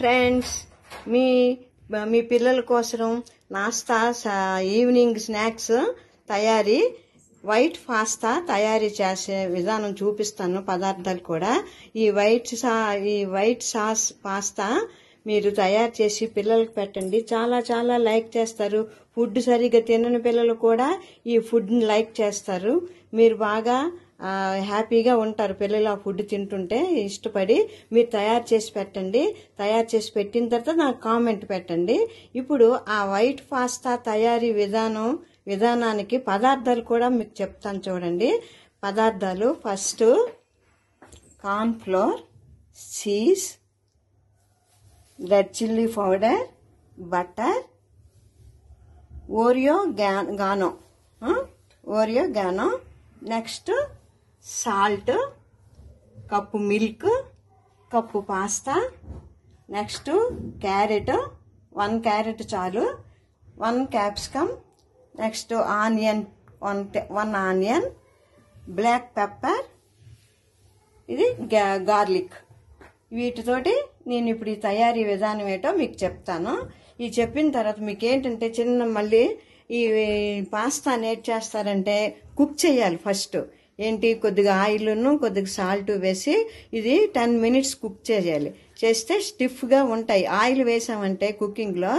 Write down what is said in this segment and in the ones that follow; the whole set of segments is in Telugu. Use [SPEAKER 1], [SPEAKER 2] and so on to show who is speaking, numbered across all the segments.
[SPEAKER 1] ఫ్రెండ్స్, మీ పిల్లల కోసం నాస్తా ఈవినింగ్ స్నాక్స్ తయారీ వైట్ పాస్తా తయారీ చేసే విధానం చూపిస్తాను. పదార్థాలు కూడా ఈ వైట్ సాస్ పాస్తా మీరు తయారు చేసి పిల్లలకు పెట్టండి. చాలా చాలా లైక్ చేస్తారు. ఫుడ్ సరిగ్గా తినని పిల్లలు కూడా ఈ ఫుడ్ని లైక్ చేస్తారు. మీరు బాగా హ్యాపీగా ఉంటారు. పిల్లలు ఆ ఫుడ్ తింటుంటే ఇష్టపడి మీరు తయారు చేసి పెట్టండి. తయారు చేసి పెట్టిన తర్వాత నాకు కామెంట్ పెట్టండి. ఇప్పుడు ఆ వైట్ పాస్తా తయారీ విధానానికి పదార్థాలు కూడా మీకు చెప్తాను చూడండి. పదార్థాలు first corn flour, cheese, red chilli powder, butter, oregano, next salt, cup milk, cup pasta, next carrot, 1 carrot చాలు, 1 capsicum, next onion, 1 onion, black pepper, ఇది గార్లిక్. వీటితోటి నేను ఇప్పుడు ఈ తయారీ విధానం ఏంటో మీకు చెప్తాను. ఇది చెప్పిన తర్వాత మీకు ఏంటంటే మళ్ళీ ఈ పాస్తాని ఏం చేస్తారంటే కుక్ చేయాలి. ఫస్ట్ ఏంటి, కొద్దిగా ఆయిల్ను కొద్దిగా సాల్ట్ వేసి ఇది 10 మినిట్స్ కుక్ చేయాలి. చేస్తే స్టిఫ్గా ఉంటాయి. ఆయిల్ వేసామంటే కుకింగ్లో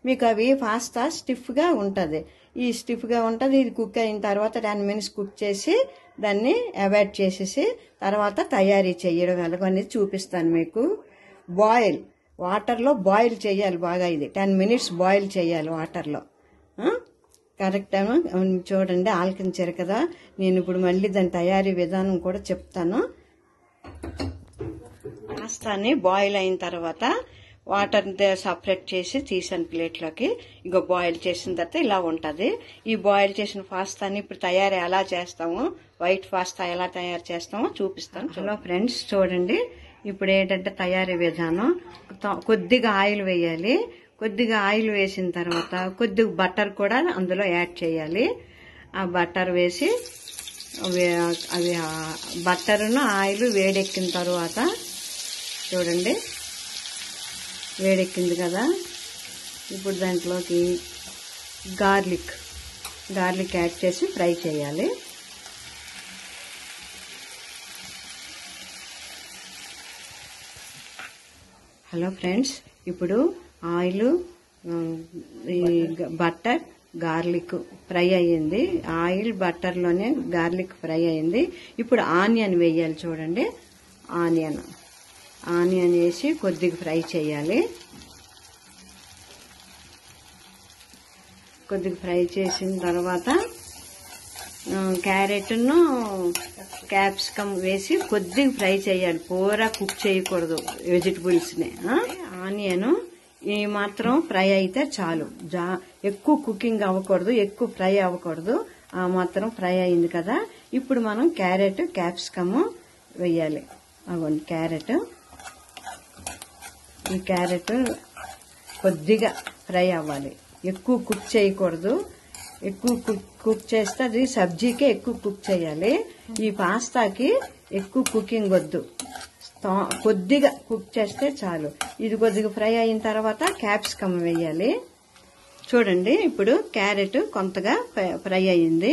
[SPEAKER 1] మీకు అవి పాస్తా స్టిఫ్గా ఉంటుంది. ఈ స్టిఫ్గా ఉంటుంది. ఇది కుక్ అయిన తర్వాత 10 మినిట్స్ కుక్ చేసి దాన్ని అవాయిడ్ చేసేసి తర్వాత తయారీ చేయడం ఎలాగనేది చూపిస్తాను మీకు. వాటర్లో బాయిల్ చేయాలి బాగా. ఇది 10 మినిట్స్ బాయిల్ చేయాలి వాటర్లో. కరెక్ట్ చూడండి, ఆలకించారు కదా. నేను ఇప్పుడు మళ్ళీ దాని తయారీ విధానం కూడా చెప్తాను. పాస్తాని బాయిల్ అయిన తర్వాత వాటర్ సపరేట్ చేసి తీసాను ప్లేట్లోకి. ఇక బాయిల్ చేసిన తర్వాత ఇలా ఉంటుంది. ఈ బాయిల్ చేసిన పాస్తాని ఇప్పుడు తయారీ ఎలా చేస్తామో, వైట్ పాస్తా ఎలా తయారు చేస్తామో చూపిస్తాను. హలో ఫ్రెండ్స్, చూడండి ఇప్పుడు ఏంటంటే తయారీ విధానం. కొద్దిగా ఆయిల్ వేయాలి. కొద్దిగా ఆయిల్ వేసిన తర్వాత కొద్దిగా బటర్ కూడా అందులో యాడ్ చేయాలి. ఆ బటర్ వేసి అవి బటర్ను ఆయిల్ వేడెక్కిన తర్వాత చూడండి, వేడెక్కింది కదా. ఇప్పుడు దాంట్లోకి గార్లిక్ యాడ్ చేసి ఫ్రై చేయాలి. హలో ఫ్రెండ్స్, ఇప్పుడు ఆయిల్, బటర్, గార్లిక్ ఫ్రై అయ్యింది. ఆయిల్ బటర్లోనే గార్లిక్ ఫ్రై అయ్యింది. ఇప్పుడు ఆనియన్ వేయాలి. చూడండి, ఆనియన్ వేసి కొద్దిగా ఫ్రై చేయాలి. కొద్దిగా ఫ్రై చేసిన తర్వాత క్యారెట్ను క్యాప్సికమ్ వేసి కొద్దిగా ఫ్రై చేయాలి. పూరా కుక్ చేయకూడదు వెజిటబుల్స్ని. ఆనియన్ ఈ మాత్రం ఫ్రై అయితే చాలు. ఎక్కువ కుకింగ్ అవ్వకూడదు, ఎక్కువ ఫ్రై అవ్వకూడదు. ఆ మాత్రం ఫ్రై అయింది కదా. ఇప్పుడు మనం క్యారెట్, క్యాప్సికమ్ వేయాలి. అవ్వండి, ఈ క్యారెట్ కొద్దిగా ఫ్రై అవ్వాలి. ఎక్కువ కుక్ చేయకూడదు. ఎక్కువ కుక్ చేస్తే అది సబ్జీకే ఎక్కువ కుక్ చేయాలి. ఈ పాస్తాకి ఎక్కువ కుకింగ్ వద్దు, కొద్దిగా కుక్ చేస్తే చాలు. ఇది కొద్దిగా ఫ్రై అయిన తర్వాత క్యాప్సికమ్ వేయాలి. చూడండి, ఇప్పుడు క్యారెట్ కొంతగా ఫ్రై అయ్యింది.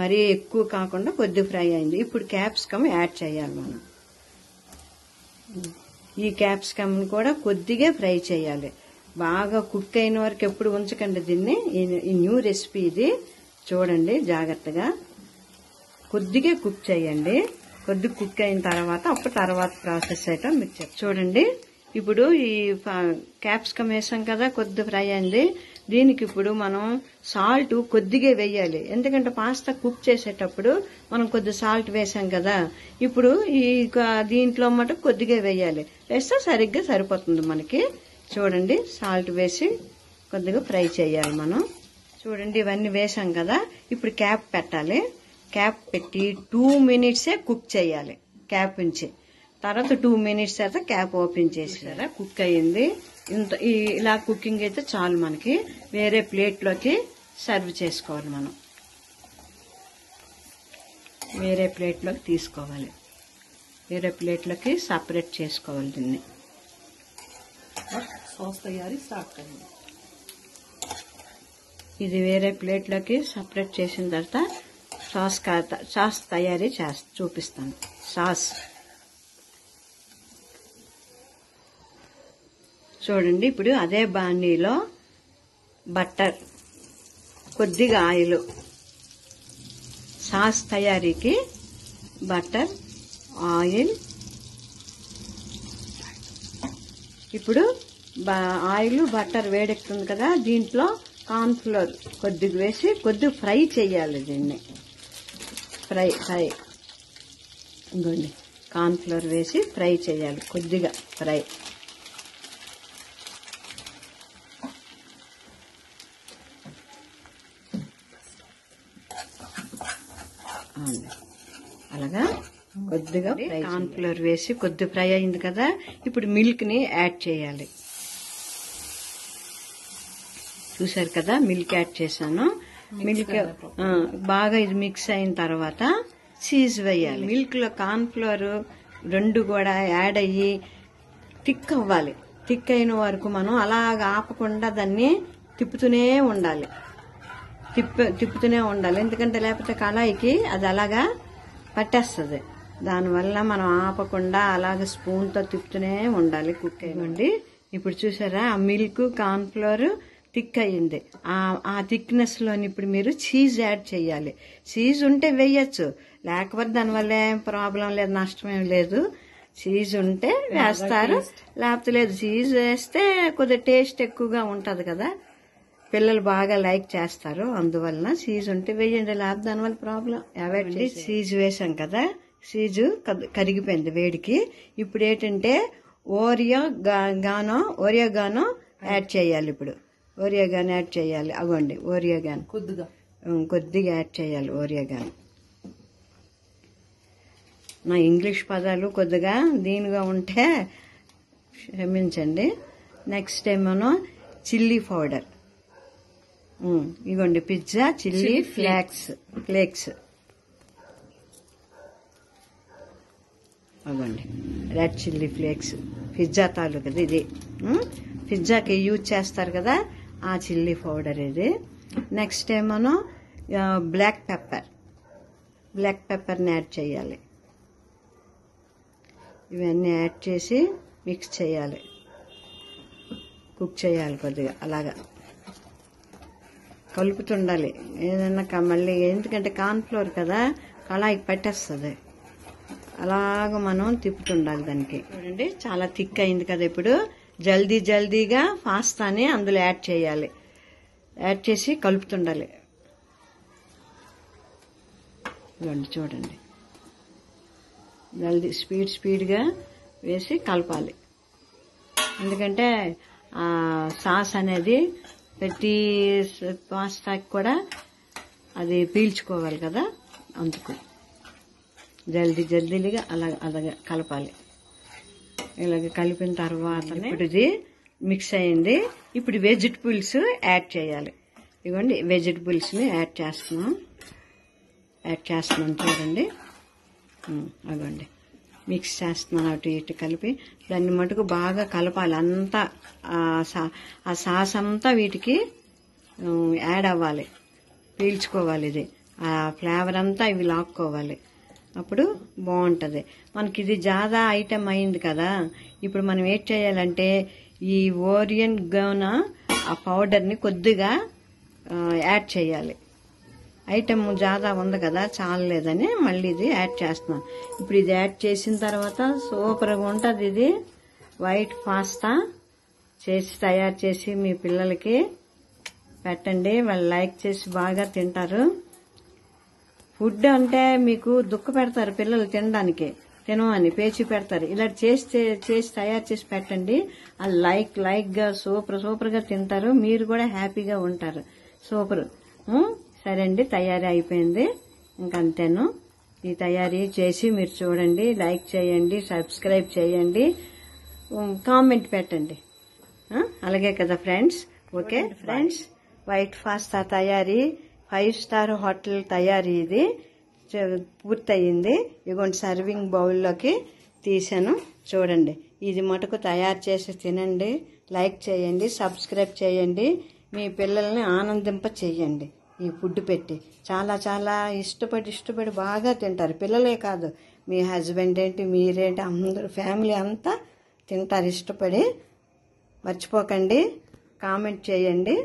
[SPEAKER 1] మరీ ఎక్కువ కాకుండా కొద్దిగా ఫ్రై అయింది. ఇప్పుడు క్యాప్సికమ్ యాడ్ చేయాలి మనం. ఈ క్యాప్సికమ్ కూడా కొద్దిగా ఫ్రై చేయాలి. బాగా కుక్ అయిన వరకు ఎప్పుడు ఉంచకండి దీన్ని. ఈ న్యూ రెసిపీ ఇది. చూడండి జాగ్రత్తగా కొద్దిగా కుక్ చేయండి. కొద్దిగా కుక్ అయిన తర్వాత అప్పుడు తర్వాత ప్రాసెస్ అయితే మీకు చూడండి. ఇప్పుడు ఈ క్యాప్సికమ్ వేసాం కదా, కొద్దిగా ఫ్రై అయింది. దీనికి ఇప్పుడు మనం సాల్ట్ కొద్దిగా వేయాలి. ఎందుకంటే పాస్తా కుక్ చేసేటప్పుడు మనం కొద్ది సాల్ట్ వేసాం కదా. ఇప్పుడు ఈ దీంట్లో మటుకు కొద్దిగా వేయాలి. వేస్తే సరిగ్గా సరిపోతుంది మనకి. చూడండి, సాల్ట్ వేసి కొద్దిగా ఫ్రై చేయాలి మనం. చూడండి, ఇవన్నీ వేసాం కదా. ఇప్పుడు క్యాప్ పెట్టాలి. క్యాప్ పెట్టి 2 మినిట్సే కుక్ చేయాలి. క్యాప్ ఉంచి తర్వాత 2 మినిట్స్ తర్వాత క్యాప్ ఓపెన్ చేసారా, కుక్ అయ్యింది. ఇలా కుకింగ్ అయితే చాలు. మనకి వేరే ప్లేట్లోకి సర్వ్ చేసుకోవాలి. మనం వేరే ప్లేట్లోకి తీసుకోవాలి. వేరే ప్లేట్లోకి సపరేట్ చేసుకోవాలి దీన్ని.
[SPEAKER 2] సాస్ తయారీ స్టార్ట్ కरेंगे।
[SPEAKER 1] ఇది వేరే ప్లేట్లోకి సపరేట్ చేసిన తర్వాత సాస్ తయారీ చూపిస్తాను। సాస్ చూడండి, ఇప్పుడు అదే బాండీలో బట్టర్, కొద్దిగా ఆయిల్, సాస్ తయారీకి బట్టర్, ఆయిల్, ఇప్పుడు ఆయిల్ బట్టర్ వేడెక్కుతుంది కదా, దీంట్లో కార్న్ ఫ్లోర్ కొద్దిగా వేసి కొద్దిగా ఫ్రై చేయాలి। దీన్ని ఫ్రై ఇంకోండి, కార్న్ ఫ్లోర్ వేసి ఫ్రై చేయాలి, కొద్దిగా ఫ్రై। అలాగా కొద్దిగా కార్న్ ఫ్లోర్ వేసి కొద్దిగా ఫ్రై అయింది కదా, ఇప్పుడు మిల్క్ ని యాడ్ చేయాలి। చూసారు కదా, మిల్క్ యాడ్ చేశాను। మిల్క్ బాగా ఇది మిక్స్ అయిన తర్వాత చీజ్ వేయాలి। మిల్క్ లో కార్న్ ఫ్లోర్ రెండు కూడా యాడ్ అయ్యి థిక్ అవ్వాలి। థిక్ అయిన వరకు మనం అలాగా ఆపకుండా దాన్ని తిప్పుతూనే ఉండాలి, ఎందుకంటే లేకపోతే కళాయికి అది అలాగా పట్టేస్తుంది। దానివల్ల మనం ఆపకుండా అలాగే స్పూన్ తో తిప్పుతూనే ఉండాలి, కుక్ అయ్యండి। ఇప్పుడు చూసారా, ఆ మిల్క్ కార్న్ ఫ్లోర్ థిక్ అయ్యింది। ఆ థిక్నెస్ లోని ఇప్పుడు మీరు చీజ్ యాడ్ చేయాలి। చీజ్ ఉంటే వేయచ్చు, లేకపోతే దానివల్ల ఏం ప్రాబ్లం లేదు, నష్టమేం లేదు। చీజ్ ఉంటే వేస్తారు, లేకపోతే లేదు। చీజ్ వేస్తే కొద్దిగా టేస్ట్ ఎక్కువగా ఉంటది కదా, పిల్లలు బాగా లైక్ చేస్తారు, అందువలన చీజ్ ఉంటే వేయండి, లేకపోతే దానివల్ల ప్రాబ్లం అవాయిడ్ చేసి। చీజ్ వేసాం కదా, చీజ్ కరిగిపోయింది వేడికి। ఇప్పుడు ఏంటంటే ఓరియో గానో యాడ్ చేయాలి। ఇప్పుడు ఓరియోగాన్ యాడ్ చేయాలి, అగోండి ఓరియోగాన్ కొద్దిగా యాడ్ చేయాలి। ఓరియోగాన్, నా ఇంగ్లీష్ పదాలు కొద్దిగా దీనిగా ఉంటే క్షమించండి। నెక్స్ట్ ఏమో చిల్లీ పౌడర్, ఇగోండి పిజ్జా చిల్లీ ఫ్లేక్స్ అవ్వండి, రెడ్ చిల్లీ ఫ్లేక్స్ పిజ్జా తాలూకది ఇది, పిజ్జాకి యూజ్ చేస్తారు కదా ఆ చిల్లీ పౌడర్ ఇది। నెక్స్ట్ ఏమో బ్లాక్ పెప్పర్ని యాడ్ చేయాలి। ఇవన్నీ యాడ్ చేసి మిక్స్ చేయాలి, కుక్ చేయాలి కొద్దిగా, అలాగా కలుపుతుండాలి। ఏదన్నా మళ్ళీ ఎందుకంటే కార్న్ ఫ్లోర్ కదా, కళాయికి పట్టేస్తుంది, అలాగ మనం తిప్పుతుండాలి దానికి। చూడండి, చాలా థిక్ అయింది కదా, ఇప్పుడు జల్దీగా పాస్తాని అందులో యాడ్ చేయాలి, యాడ్ చేసి కలుపుతుండాలి। చూడండి, జల్దీ స్పీడ్గా వేసి కలపాలి, ఎందుకంటే ఆ సాస్ అనేది ప్రతి పాస్తాకి కూడా అది పీల్చుకోవాలి కదా, అందుకు జల్దీగా అలాగా కలపాలి। ఇలాగ కలిపిన తర్వాత ఇప్పుడు ఇది మిక్స్ అయింది, ఇప్పుడు వెజిటబుల్స్ యాడ్ చేయాలి। ఇవ్వండి, వెజిటబుల్స్ ని యాడ్ చేస్తున్నాం చూడండి, అవ్వండి మిక్స్ చేస్తున్నాను, అటు ఇటు కలిపి దాన్ని మటుకు బాగా కలపాలి, అంతా ఆ సాస్ అంతా వీటికి యాడ్ అవ్వాలి, పీల్చుకోవాలి, ఇది ఆ ఫ్లేవర్ అంతా ఇవి లాక్కోవాలి, అప్పుడు బాగుంటది। మనకి ఇది జాదా ఐటెం అయింది కదా, ఇప్పుడు మనం ఏం చేయాలంటే ఈ ఓరియన్ గోనా ఆ పౌడర్ ని కొద్దిగా యాడ్ చేయాలి। ఐటెం జాదా ఉంది కదా, చాలలేదని మళ్ళీ ఇది యాడ్ చేస్తున్నాం। ఇప్పుడు ఇది యాడ్ చేసిన తర్వాత సూపర్గా ఉంటది, ఇది వైట్ పాస్తా తయారు చేసి మీ పిల్లలకి పెట్టండి, వాళ్ళు లైక్ చేసి బాగా తింటారు। ఫుడ్ అంటే మీకు దుఃఖ పెడతారు పిల్లలు తినడానికి, తినమని పేచి పెడతారు, ఇలా చేసి తయారు చేసి పెట్టండి, అది లైక్ గా సూపర్ గా తింటారు, మీరు కూడా హ్యాపీగా ఉంటారు, సూపర్। సరే అండి, తయారీ అయిపోయింది, ఇంకంతేను। ఈ తయారీ చేసి మీరు చూడండి, లైక్ చేయండి, సబ్స్క్రైబ్ చేయండి, కామెంట్ పెట్టండి, అలాగే కదా friends. Okay friends, white pasta తయారీ 5 స్టార్ హోటల్ తయారీ ఇది పూర్తయింది। ఇగోండి సర్వింగ్ బౌల్లోకి తీసాను, చూడండి ఇది మటుకు తయారు చేసి తినండి, లైక్ చేయండి, సబ్స్క్రైబ్ చేయండి, మీ పిల్లల్ని ఆనందింప చేయండి. ఈ ఫుడ్ పెట్టి చాలా చాలా ఇష్టపడి బాగా తింటారు. పిల్లలే కాదు, మీ హస్బెండ్ ఏంటి, మీరేంటి, అందరూ ఫ్యామిలీ అంతా తింటారు ఇష్టపడి. మర్చిపోకండి, కామెంట్ చేయండి.